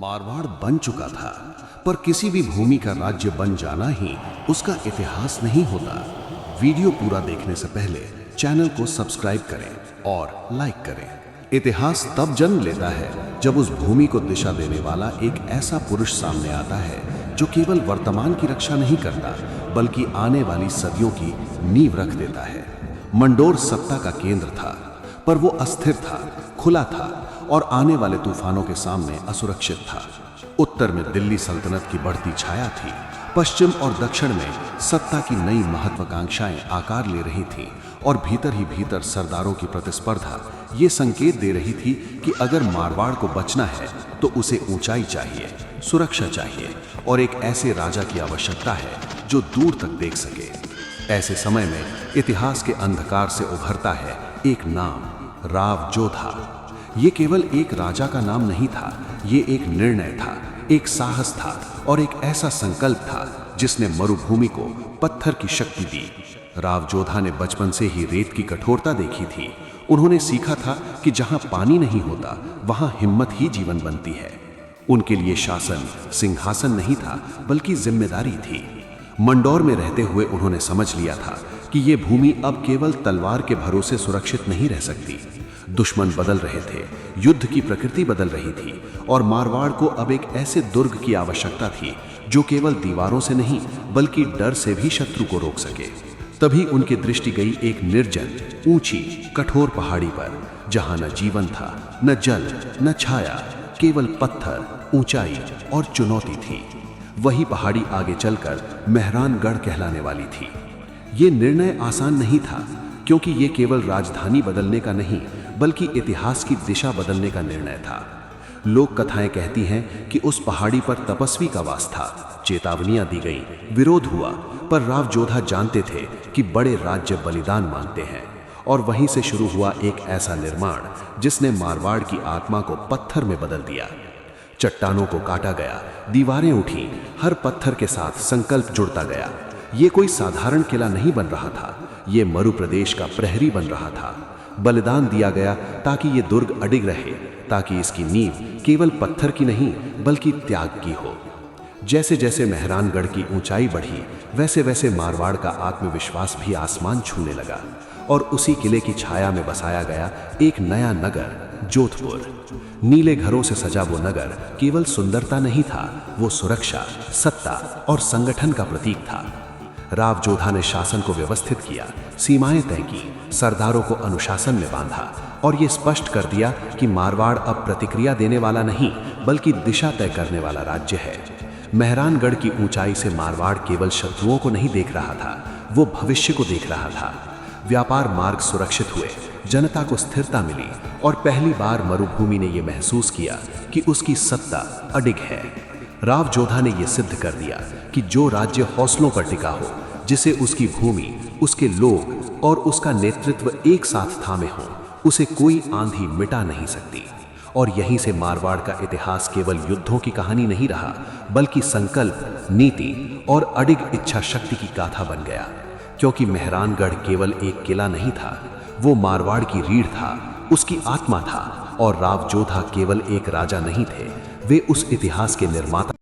मारवाड़ बन चुका था, पर किसी भी भूमि का राज्य बन जाना ही उसका इतिहास नहीं होता। वीडियो पूरा देखने से पहले चैनल को सब्सक्राइब करें और लाइक करें। इतिहास तब जन्म लेता है जब उस भूमि को दिशा देने वाला एक ऐसा पुरुष सामने आता है जो केवल वर्तमान की रक्षा नहीं करता बल्कि आने वाली सदियों की नींव रख देता है। मंडोर सत्ता का केंद्र था, पर वो अस्थिर था, खुला था और आने वाले तूफानों के सामने असुरक्षित था। उत्तर में दिल्ली सल्तनत की बढ़ती छाया थी, पश्चिम और दक्षिण में सत्ता की नई महत्वाकांक्षाएं आकार ले रही थीं और भीतर ही भीतर सरदारों की प्रतिस्पर्धा ये संकेत दे रही थी कि अगर मारवाड़ को बचना है तो उसे ऊंचाई चाहिए, सुरक्षा चाहिए और एक ऐसे राजा की आवश्यकता है जो दूर तक देख सके। ऐसे समय में इतिहास के अंधकार से उभरता है एक नाम, राव जोधा। ये केवल एक राजा का नाम नहीं था, ये एक निर्णय था, एक साहस था और एक ऐसा संकल्प था जिसने मरुभूमि को पत्थर की शक्ति दी। राव जोधा ने बचपन से ही रेत की कठोरता देखी थी। उन्होंने सीखा था कि जहां पानी नहीं होता वहां हिम्मत ही जीवन बनती है। उनके लिए शासन सिंहासन नहीं था बल्कि जिम्मेदारी थी। मंडोर में रहते हुए उन्होंने समझ लिया था कि ये भूमि अब केवल तलवार के भरोसे सुरक्षित नहीं रह सकती। दुश्मन बदल रहे थे, युद्ध की प्रकृति बदल रही थी और मारवाड़ को अब एक ऐसे दुर्ग की आवश्यकता थी जो केवल दीवारों से नहीं बल्कि डर से भी शत्रु को रोक सके। तभी उनकी दृष्टि गई एक निर्जन, ऊंची, कठोर पहाड़ी पर, जहां न जीवन था, न जल, न छाया, केवल पत्थर, ऊंचाई और चुनौती थी। वही पहाड़ी आगे चलकर मेहरानगढ़ कहलाने वाली थी। ये निर्णय आसान नहीं था, क्योंकि ये केवल राजधानी बदलने का नहीं बल्कि इतिहास की दिशा बदलने का निर्णय था। लोक कथाएं कहती हैं कि उस पहाड़ी पर तपस्वी का वास था। चेतावनियां दी गई, विरोध हुआ, पर राव जोधा जानते थे कि बड़े राज्य बलिदान मांगते हैं। और वहीं से शुरू हुआ एक ऐसा निर्माण जिसने मारवाड़ की आत्मा को पत्थर में बदल दिया। चट्टानों को काटा गया, दीवारें उठी, हर पत्थर के साथ संकल्प जुड़ता गया। ये कोई साधारण किला नहीं बन रहा था, ये मरु प्रदेश का प्रहरी बन रहा था। बलिदान दिया गया ताकि ये दुर्ग अडिग रहे, ताकि इसकी नींव केवल पत्थर की नहीं बल्कि त्याग की हो। जैसे जैसे मेहरानगढ़ की ऊंचाई बढ़ी, वैसे वैसे मारवाड़ का आत्मविश्वास भी आसमान छूने लगा और उसी किले की छाया में बसाया गया एक नया नगर, जोधपुर। नीले घरों से सजा वो नगर केवल सुंदरता नहीं था, वो सुरक्षा, सत्ता और संगठन का प्रतीक था। राव जोधा ने शासन को व्यवस्थित किया, सीमाएं तय की, सरदारों को अनुशासन में बांधा और ये स्पष्ट कर दिया कि मारवाड़ अब प्रतिक्रिया देने वाला नहीं बल्कि दिशा तय करने वाला राज्य है। मेहरानगढ़ की ऊंचाई से मारवाड़ केवल शत्रुओं को नहीं देख रहा था, वो भविष्य को देख रहा था। व्यापार मार्ग सुरक्षित हुए, जनता को स्थिरता मिली और पहली बार मरुभूमि ने यह महसूस किया कि उसकी सत्ता अडिग है। राव जोधा ने यह सिद्ध कर दिया कि जो राज्य हौसलों पर टिका हो, जिसे उसकी भूमि, उसके लोग और उसका नेतृत्व एक साथ थामे हों, उसे कोई आंधी मिटा नहीं सकती। और यहीं से मारवाड़ का इतिहास केवल युद्धों की कहानी नहीं रहा बल्कि संकल्प, नीति और अडिग इच्छा शक्ति की गाथा बन गया। क्योंकि मेहरानगढ़ केवल एक किला नहीं था, वो मारवाड़ की रीढ़ था, उसकी आत्मा था और राव जोधा केवल एक राजा नहीं थे, वे उस इतिहास के निर्माता